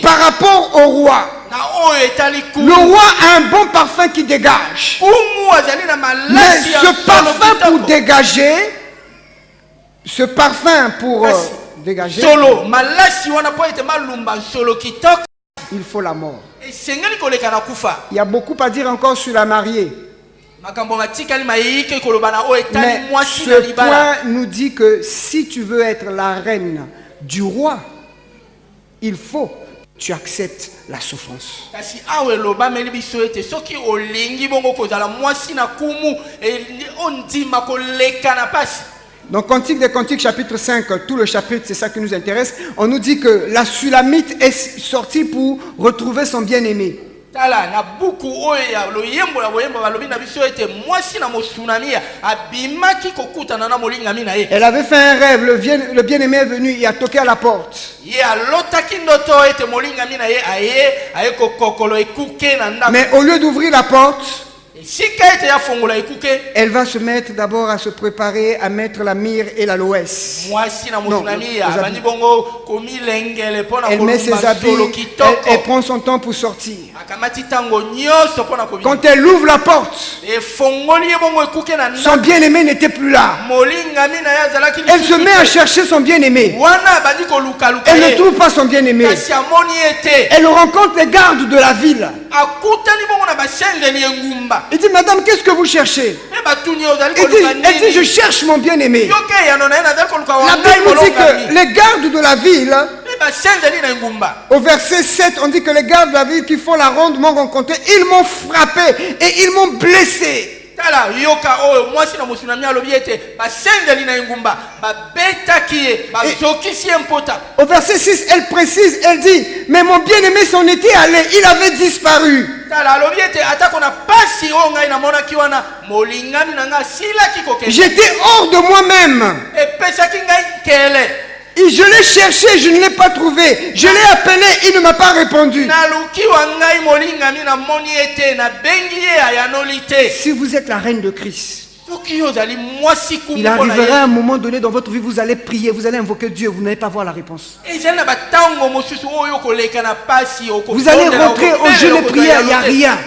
par rapport au roi? Le roi a un bon parfum qui dégage. Mais ce parfum pour dégager, dégager, il faut la mort. Il y a beaucoup à dire encore sur la mariée. Mais ce point nous dit que si tu veux être la reine du roi, il faut que tu acceptes la souffrance. Dans Cantique des Cantiques chapitre 5, tout le chapitre, c'est ça qui nous intéresse, on nous dit que la Sulamite est sortie pour retrouver son bien-aimé. Elle avait fait un rêve, le bien-aimé est venu, il a toqué à la porte. Mais au lieu d'ouvrir la porte, elle va se mettre d'abord à se préparer à mettre la myrrhe et l'aloès. Elle met ses habits, elle prend son temps pour sortir. Quand elle ouvre la porte, son bien-aimé n'était plus là. Elle se met à chercher son bien-aimé. Elle ne trouve pas son bien-aimé. Elle rencontre les gardes de la ville. Il dit, madame, qu'est-ce que vous cherchez? Elle dit, je cherche mon bien-aimé. La Bible dit que les gardes de la ville, au verset 7, on dit que les gardes de la ville qui font la ronde m'ont rencontré, ils m'ont frappé et ils m'ont blessé. Au verset 6, elle précise, elle dit, mais mon bien-aimé s'en était allé, il avait disparu. J'étais hors de moi-même. Et je l'ai cherché, je ne l'ai pas trouvé. Je l'ai appelé, il ne m'a pas répondu. Si vous êtes la reine de Christ, il arrivera un moment donné dans votre vie, vous allez prier, vous allez invoquer Dieu, vous n'allez pas voir la réponse. Vous allez rentrer au jeûne et prière, il n'y a rien.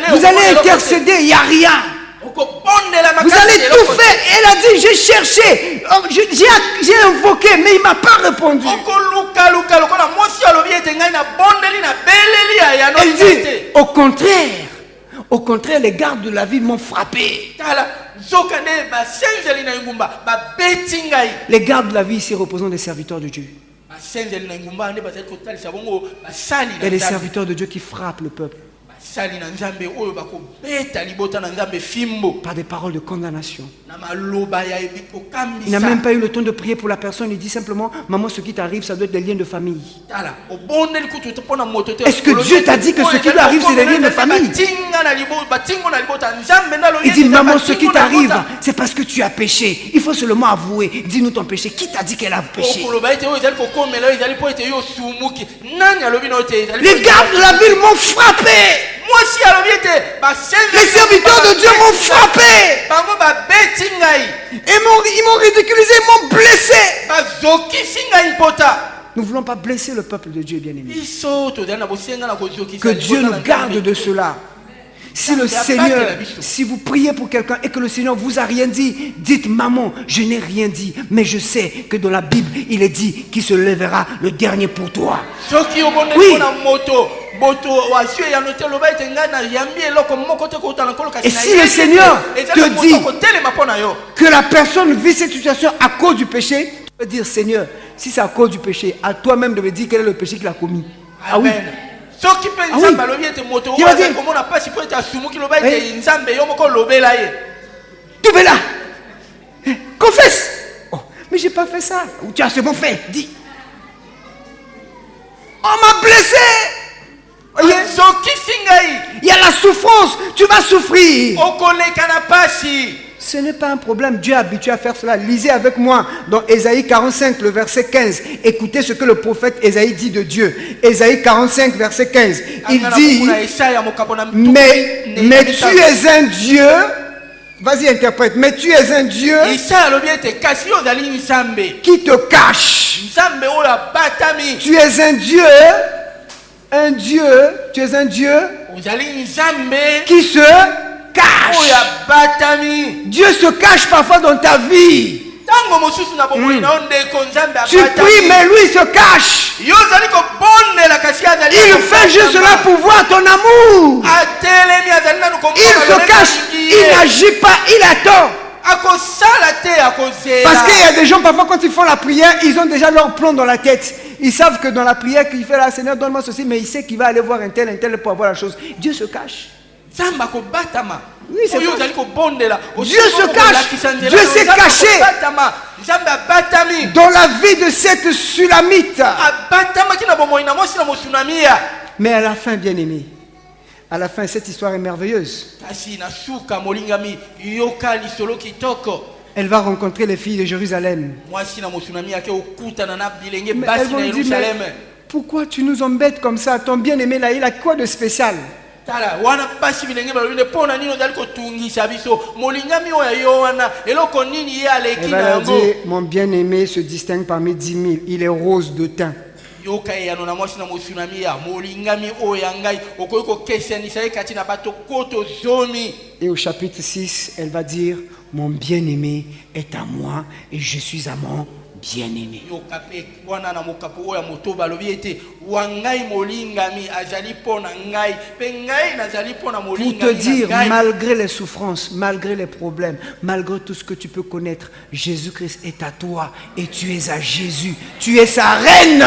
Vous allez intercéder, il n'y a rien. Vous allez tout faire. Elle a dit, j'ai cherché, j'ai invoqué, mais il ne m'a pas répondu. Elle dit, au contraire, les gardes de la ville m'ont frappé. Les gardes de la ville ici représentent des serviteurs de Dieu. Il y a des serviteurs de Dieu qui frappent le peuple.
basali na nzambe oyo bakobeta libota na nzambe fimbo
par des paroles de condamnation.
na maloba ya
Il n'a
kokambisa.
même pas eu le temps de prier pour la personne. Il dit simplement, maman, ce qui t'arrive, ça doit être des liens de famille.
Tala obondeli kutu mpona moto te.
Est-ce que Dieu t'a dit que ce qui lui arrive, c'est des liens de famille? Il dit, maman, ce qui t'arrive, c'est parce que tu as péché. Il faut seulement avouer. Dis-nous ton péché. Qui t'a dit qu'elle a péché? Les gardes de la ville m'ont frappé. Les serviteurs de Dieu m'ont frappé. Et ils m'ont ridiculisé, ils m'ont blessé. Nous ne voulons pas blesser le peuple de Dieu, bien-aimé. Que Dieu nous garde de cela. Si le Seigneur, si vous priez pour quelqu'un et que le Seigneur vous a rien dit, dites, maman, je n'ai rien dit, mais je sais que dans la Bible, il est dit qu'il se lèvera le dernier pour toi. Oui. Et si le Seigneur te dit que la personne vit cette situation à cause du péché, tu peux dire, Seigneur, si c'est à cause du péché, à toi-même de me dire quel est le péché qu'il a commis. Ah oui.
Il va dire,
tu es là. Confesse. Oh, mais j'ai pas fait ça. Ou tu as seulement fait. Dis. On m'a blessé. Voyez? Il y a la souffrance. Tu vas souffrir. Ce n'est pas un problème. Dieu est habitué à faire cela. Lisez avec moi dans Ésaïe 45, le verset 15. Écoutez ce que le prophète Ésaïe dit de Dieu. Ésaïe 45, verset 15. Il dit, mais tu es un Dieu. Vas-y, interprète. Mais tu es un Dieu qui te cache. Tu es un Dieu. Tu es un Dieu qui se cache. Dieu se cache parfois dans ta vie. Tu pries, mais lui se cache. Il fait juste cela pour voir ton amour. Il se cache, il n'agit pas, il attend. Parce qu'il y a des gens, parfois, quand ils font la prière, ils ont déjà leur plan dans la tête. Ils savent que dans la prière qu'il fait là, Seigneur, donne-moi ceci, mais il sait qu'il va aller voir un tel pour avoir la chose. Dieu se cache. Oui, c'est Dieu se cache. Dieu s'est caché dans la vie de cette Sulamite. Mais à la fin, bien aimé, à la fin, cette histoire est merveilleuse. Elle va rencontrer les filles de Jérusalem. Mais elles vont lui dire, mais pourquoi tu nous embêtes comme ça? Ton bien-aimé là, il a quoi de spécial? Elle va leur dire, mon bien-aimé se distingue parmi 10 000. Il est rose de teint. Et au chapitre 6, elle va dire, mon bien-aimé est à moi et je suis à mon bien-aimé. Pour te dire, malgré les souffrances, malgré les problèmes, malgré tout ce que tu peux connaître, Jésus-Christ est à toi et tu es à Jésus. Tu es sa reine.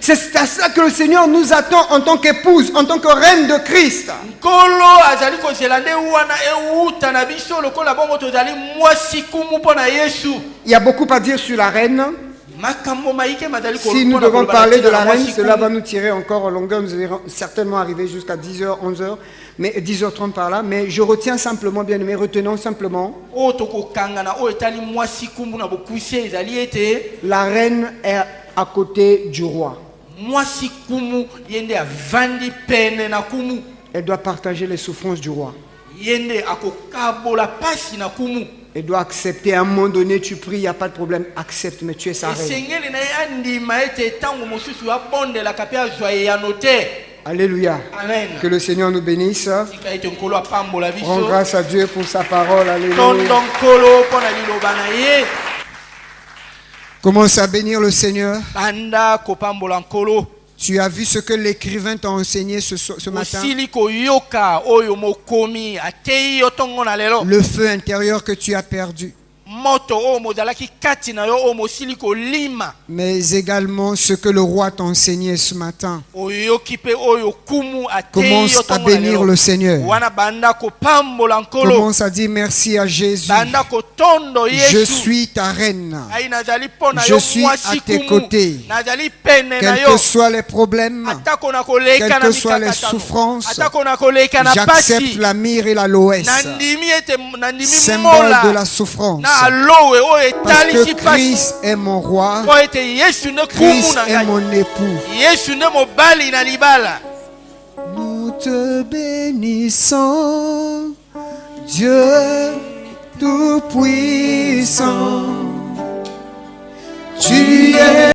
C'est à ça que le Seigneur nous attend en tant qu'épouse, en tant que reine de Christ. Il y a beaucoup à dire sur la reine. Si nous devons parler de la reine, cela va nous tirer encore en longueur. Nous allons certainement arriver jusqu'à 10h, 11h, mais 10h30 par là. Mais je retiens simplement, bien aimé, retenons simplement. La reine est à côté du roi. Elle doit partager les souffrances du roi. Elle doit accepter. À un moment donné, tu pries, il n'y a pas de problème. Accepte, mais tu es sa reine. Alléluia.
Amen.
Que le Seigneur nous bénisse. Rends grâce à Dieu pour sa parole. Alléluia. Commence à bénir le Seigneur. Tu as vu ce que l'écrivain t'a enseigné ce matin. Le feu intérieur que tu as perdu.
moto oyo mozalaki kati na yo oyo mosili kolima.
Mais également ce que le roi t'a enseigné ce matin.
Oyoki pe oyo kumu atei
Commence
yo
à
tongo na
bénir
lelo.
le Seigneur.
Wana banda kopambola nkolo.
Commence à dire merci à Jésus.
Banda kotondo
Je
Yesu.
suis ta reine.
Ai nazali pona
Je
yo
suis
mwasi
à tes
kumu.
côtés.
Nazali pene na
Quels
yo.
que soient les problèmes,
Atako na koleka
quelles
na
que soient les
mikakatano.
souffrances,
Atako na koleka na
j'accepte
pasi.
la myrrhe et l'aloès,
Nandimi ete nandimi
symbole
mola.
de la souffrance.
Na aloe oyo
Parce
etalisi
que
pasi.
Christ est mon roi,
Po ete Yesu ne kumu
Christ
na
est
ngai.
mon époux.
Yesu ne mobali na libala.
Nous te bénissons, Dieu Tout-Puissant. Tu es